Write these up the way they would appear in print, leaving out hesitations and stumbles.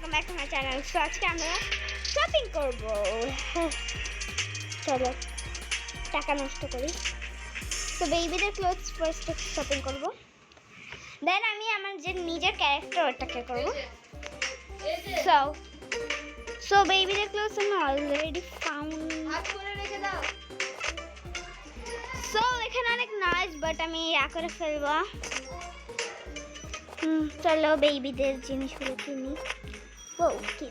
Welcome back to my channel. So আজকে আমরা shopping করব। চলো টাকা নষ্ট করি। তো বেবিদের ক্লোথস ফার্স্ট শপিং করব, দেন আমি আমার যে নিজের ক্যারেক্টার ওটাকে করব। সো বেবিদের ক্লোথস আমি অলরেডি ফাউন্ড। সো এখানে অনেক নয়েজ, বাট আমি করে ফেলবো। চলো বেবিদের জিনিসগুলো কিনি। ও কি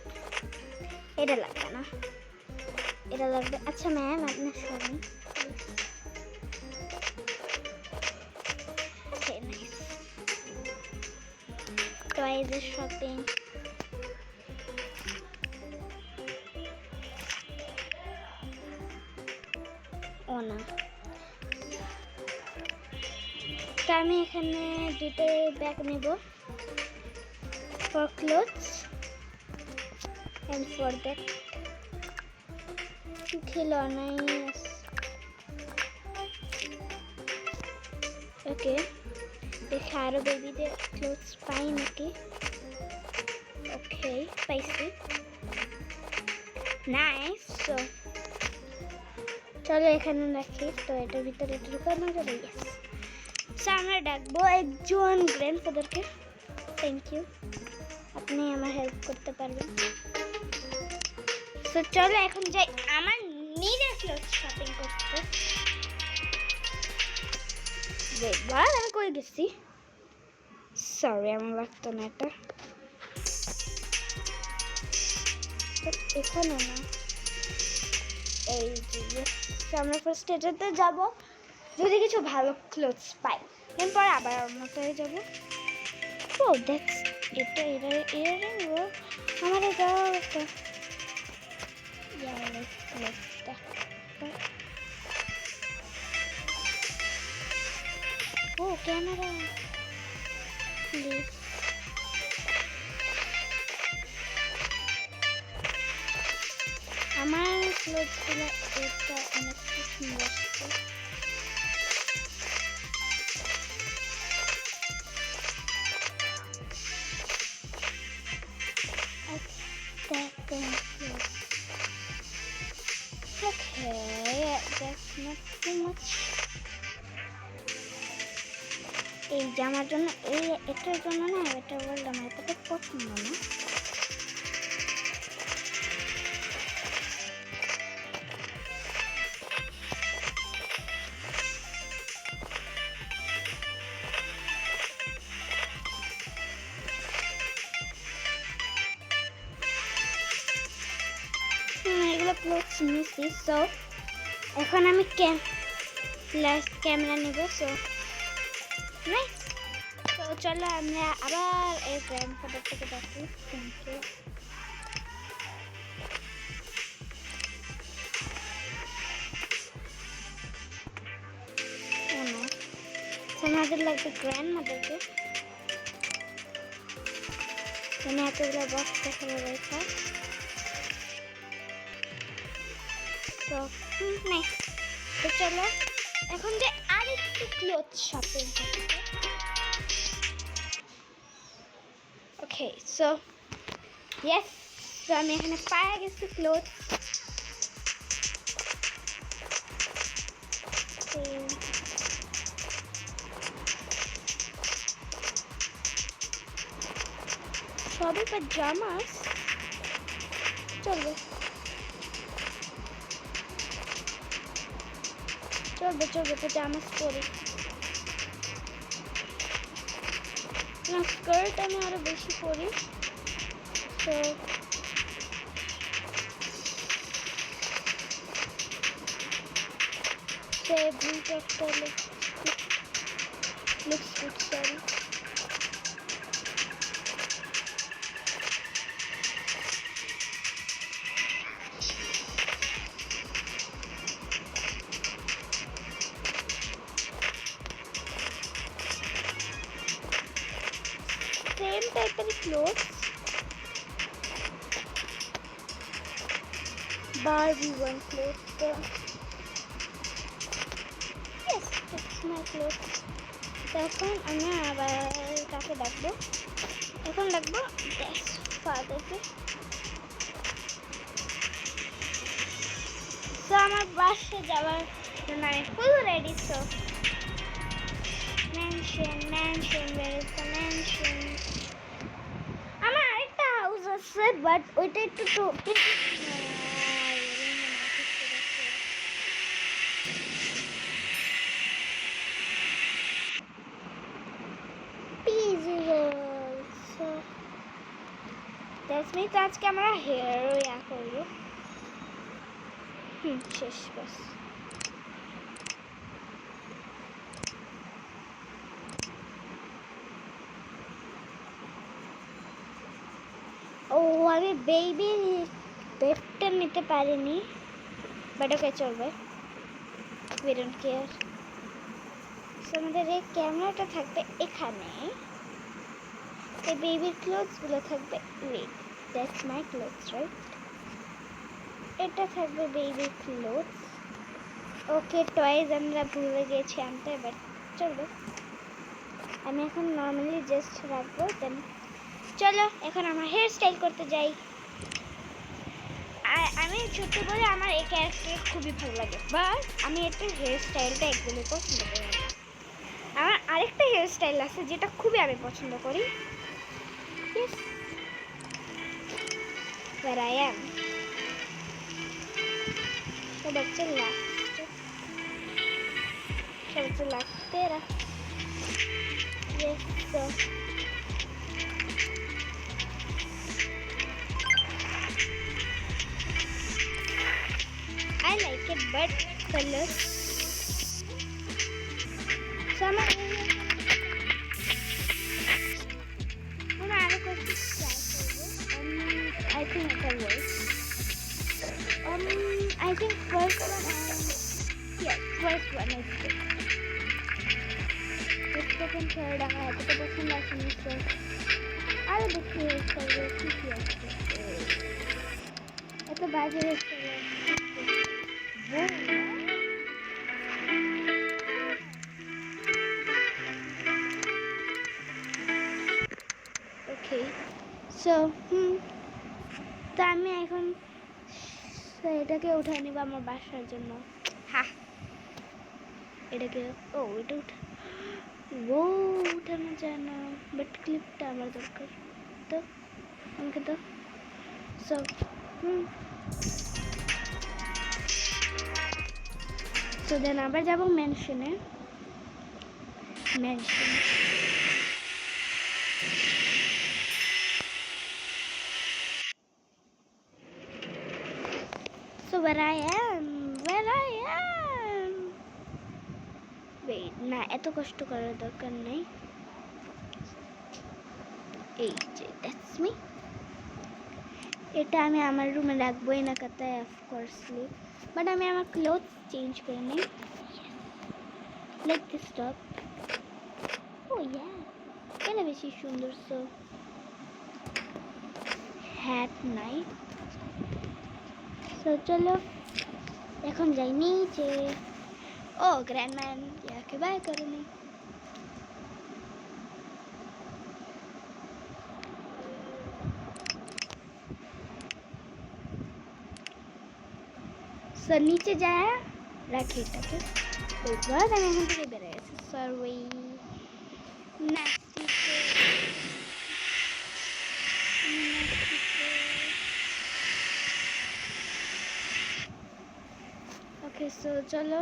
এটা লাগবে না, এটা লাগবে। আচ্ছা ম্যাম আপনার সরি। টয়েজের শপিং। ও না, তো আমি এখানে দুটো ব্যাগ নেব for clothes and for that khilaunas. Okay, देखा रहा बेबी दे clothes pine okay spicy nice. So চলো এখানে রাখি, তো এটার ভিতরে এটা ঢুকানো যাবে। ইয়েস, সো আমরা ডাকবো একজন গ্র্যান্ডফাদারকে। থ্যাংক ইউ, আপনি আমার হেল্প করতে পারবেন। সো চলো এখন যাই আমার নিজের ক্লোথ শপিং করতে। দেখবার আমি কই গেছি, সরি আমার লাগতো না এটা। এখানে না, এই যে আমরা ফার্স্ট এটাতে যাবো, যদি কিছু ভালো ক্লোথস পাই এরপর আবার অন্যটায় যাবো। ও দ্যাটস এটা ইয়ারিং। ও আমার এটা একটা ও ক্যামেরা প্লিজ। আমার ক্লোথসগুলো এটা অনেক সুন্দর। Okay, that's not too much. এই জামার জন্য এটার জন্য না, এটা বললাম এতটা পছন্দ না। এগুলো ক্লোথস নিচ্ছি। সো এখন আমি ক্যামেরা নেব। So nice. তো চলো আমরা আবার এই গ্র্যান্ডফাদার থেকে দেখি। Thank you. আমাদের লাগবে গ্র্যান্ডমাদারকে। এখানে এতগুলো বক্স দেখাবো রয়েছে। তো নাইস। তো চলো এখন যে আরেকটু ক্লোথ শপিং করতে। ওকে, সো ইয়েস, তো আমি এখানে পায়ে গেছি ক্লোথ। সবই পাজামাস চলবে চলবে চলবে, পাজামাস পরি না, স্কার্ট আমি আরো বেশি পরি। তো সে ব্লু টপটা looks good, sorry. Same type of clothes, Barbie one clothes. Yes, that's my clothes. এখন আমি আবার কাকে ডাকবো, এখন ডাকবো ফাদারকে। তো আমার বাসে যাওয়ার জন্য আমি full ready. So mansion mansion where is the mansion? আমার আরেকটা হাউস আছে বাট ওইটা একটু তো দ্যাটস মিট আজকে আমরা হেয়ারও ইয়া করবো। শেষ বাস। ও আমি বেবি বেডটা নিতে পারিনি বাট ওকে চলবে, we don't care. সো আমাদের এই ক্যামেরাটা থাকবে এখানে, এই বেবির ক্লোথসগুলো থাকবে wait that's my clothes right, এটা থাকবে বেবির ক্লোথস। ওকে টয়েস আমরা ভুলে গিয়েছি আনতে বাট চলবে, আমি এখন নর্মালি জাস্ট রাখবো। দেন চলো এখন আমার হেয়ার স্টাইল করতে যাই। আমি সত্যি বলে আমার এই ক্যারেক্টার খুবই ভালো লাগে বাট আমি একটু হেয়ার স্টাইলটা একদমই পছন্দ করি না। আমার আরেকটা হেয়ার স্টাইল আছে যেটা খুবই আমি পছন্দ করি। Yes, where I am. So that's the last tera. Yes, so I like it, but colors. Some I think it can work. I think first one. Yes, first one is good. The second, third, I have to put some lessons. So I'll be curious for the CPS. It's a bad history. Okay, so তো আমি এখন এটাকে উঠাই নিব আমার বাসার জন্য। হ্যাঁ এটাকে এটা উঠানো যায় না বাট ক্লিপটা আমার দরকার, তো আমাকে তো সো তো দেন আবার যাবো ম্যানশনে। So where I am. Wait, না এত কষ্ট করার দরকার নেই। এই যে দ্যাটস মি, এটা আমি আমার রুমে রাখবো এনাকাতায় অফকোর্সলি, বাট আমি আমার ক্লোথস চেঞ্জ করে নিই। লাইক দিস টপ, ও ইয়া এটা বেশি সুন্দর। সো হ্যাট নাই। সো চলো এখন যাই নিচে। ও গ্র্যান্ডম্যান ইয়াকে বাই করে নি। সো নিচে যায় রাখি এটাকে। এবার আমি এখান থেকে বেড়ে গেছি। সরি ওকে সো চলো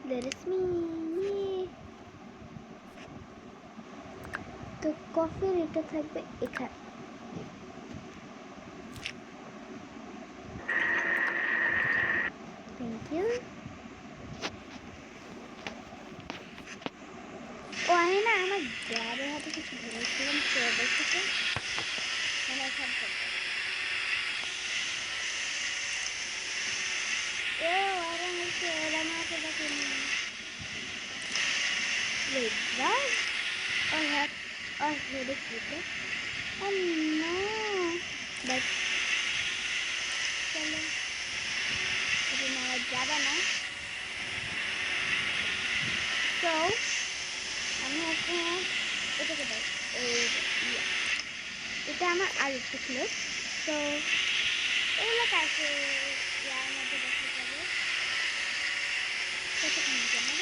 there is me. তো কফির এটা থাকবে এখানে। Thank you. ও আমি না আমার ড্যাডের হাতে কিছু ধরেছিলাম ছোটদের থেকে, মানে এখান থেকে ওরা হচ্ছে ওরা আমাকে দেখেনি। Wait, what? I heard it before. Oh no! But चलो अभी मैं ज़्यादा ना তো আমি এখন এটাকে দেখ এটা আমার আরেকটা ক্লিপ। তো এগুলো কাছে ইয়ার মধ্যে দেখা যাবে কতক্ষণ জন্য